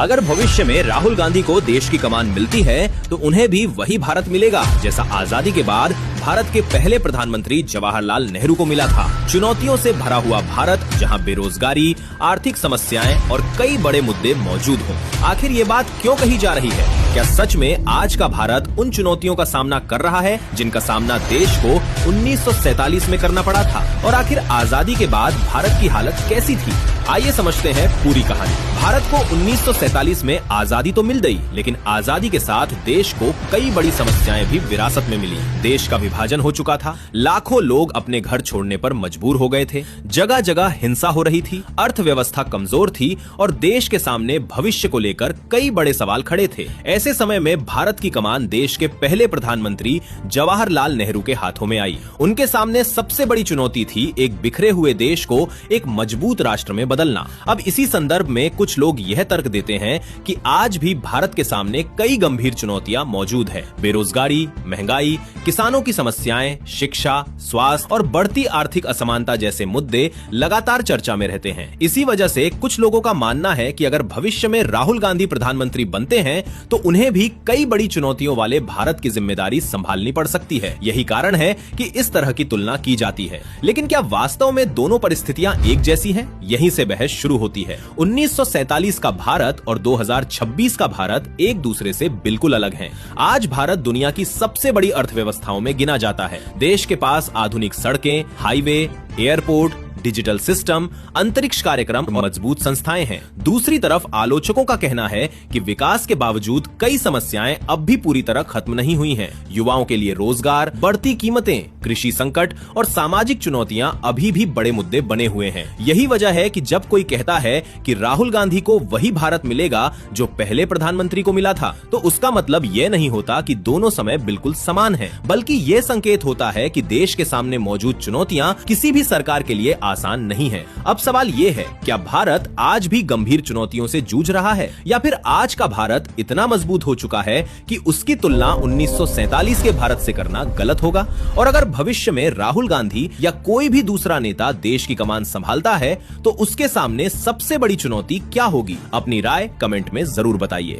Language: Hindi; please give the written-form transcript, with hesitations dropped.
अगर भविष्य में राहुल गांधी को देश की कमान मिलती है तो उन्हें भी वही भारत मिलेगा जैसा आजादी के बाद भारत के पहले प्रधानमंत्री जवाहरलाल नेहरू को मिला था। चुनौतियों से भरा हुआ भारत, जहां बेरोजगारी, आर्थिक समस्याएं और कई बड़े मुद्दे मौजूद हों। आखिर ये बात क्यों कही जा रही है? क्या सच में आज का भारत उन चुनौतियों का सामना कर रहा है जिनका सामना देश को 1947 में करना पड़ा था? और आखिर आजादी के बाद भारत की हालत कैसी थी? आइए समझते हैं पूरी कहानी। भारत को 1947 में आजादी तो मिल गई, लेकिन आजादी के साथ देश को कई बड़ी समस्याएं भी विरासत में मिली। देश का विभाजन हो चुका था, लाखों लोग अपने घर छोड़ने पर मजबूर हो गए थे, जगह जगह हिंसा हो रही थी, अर्थव्यवस्था कमजोर थी और देश के सामने भविष्य को लेकर कई बड़े सवाल खड़े थे। ऐसे समय में भारत की कमान देश के पहले प्रधानमंत्री जवाहरलाल नेहरू के हाथों में आई। उनके सामने सबसे बड़ी चुनौती थी एक बिखरे हुए देश को एक मजबूत राष्ट्र में बदलना। अब इसी संदर्भ में कुछ लोग यह तर्क देते हैं कि आज भी भारत के सामने कई गंभीर चुनौतियां मौजूद है। बेरोजगारी, महंगाई, किसानों की समस्याएं, शिक्षा, स्वास्थ्य और बढ़ती आर्थिक असमानता जैसे मुद्दे लगातार चर्चा में रहते हैं। इसी वजह से कुछ लोगों का मानना है कि अगर भविष्य में राहुल गांधी प्रधानमंत्री बनते हैं तो उन्हें भी कई बड़ी चुनौतियों वाले भारत की जिम्मेदारी संभालनी पड़ सकती है। यही कारण है कि इस तरह की तुलना की जाती है। लेकिन क्या वास्तव में दोनों परिस्थितियां एक जैसी हैं? यहीं से बहस शुरू होती है। 1947 का भारत और 2026 का भारत एक दूसरे से बिल्कुल अलग हैं। आज भारत दुनिया की सबसे बड़ी अर्थव्यवस्थाओं में गिना जाता है। देश के पास आधुनिक सड़कें, हाईवे, एयरपोर्ट, डिजिटल सिस्टम, अंतरिक्ष कार्यक्रम, मजबूत संस्थाएं हैं। दूसरी तरफ आलोचकों का कहना है कि विकास के बावजूद कई समस्याएं अब भी पूरी तरह खत्म नहीं हुई हैं। युवाओं के लिए रोजगार, बढ़ती कीमतें, कृषि संकट और सामाजिक चुनौतियां अभी भी बड़े मुद्दे बने हुए हैं। यही वजह है कि जब कोई कहता है कि राहुल गांधी को वही भारत मिलेगा जो पहले प्रधानमंत्री को मिला था, तो उसका मतलब ये नहीं होता कि दोनों समय बिल्कुल समान है, बल्कि ये संकेत होता है कि देश के सामने मौजूद चुनौतियां किसी भी सरकार के लिए आसान नहीं है। अब सवाल ये है, क्या भारत आज भी गंभीर चुनौतियों से जूझ रहा है या फिर आज का भारत इतना मजबूत हो चुका है कि उसकी तुलना 1947 के भारत से करना गलत होगा? और अगर भविष्य में राहुल गांधी या कोई भी दूसरा नेता देश की कमान संभालता है तो उसके सामने सबसे बड़ी चुनौती क्या होगी? अपनी राय कमेंट में जरूर बताइए।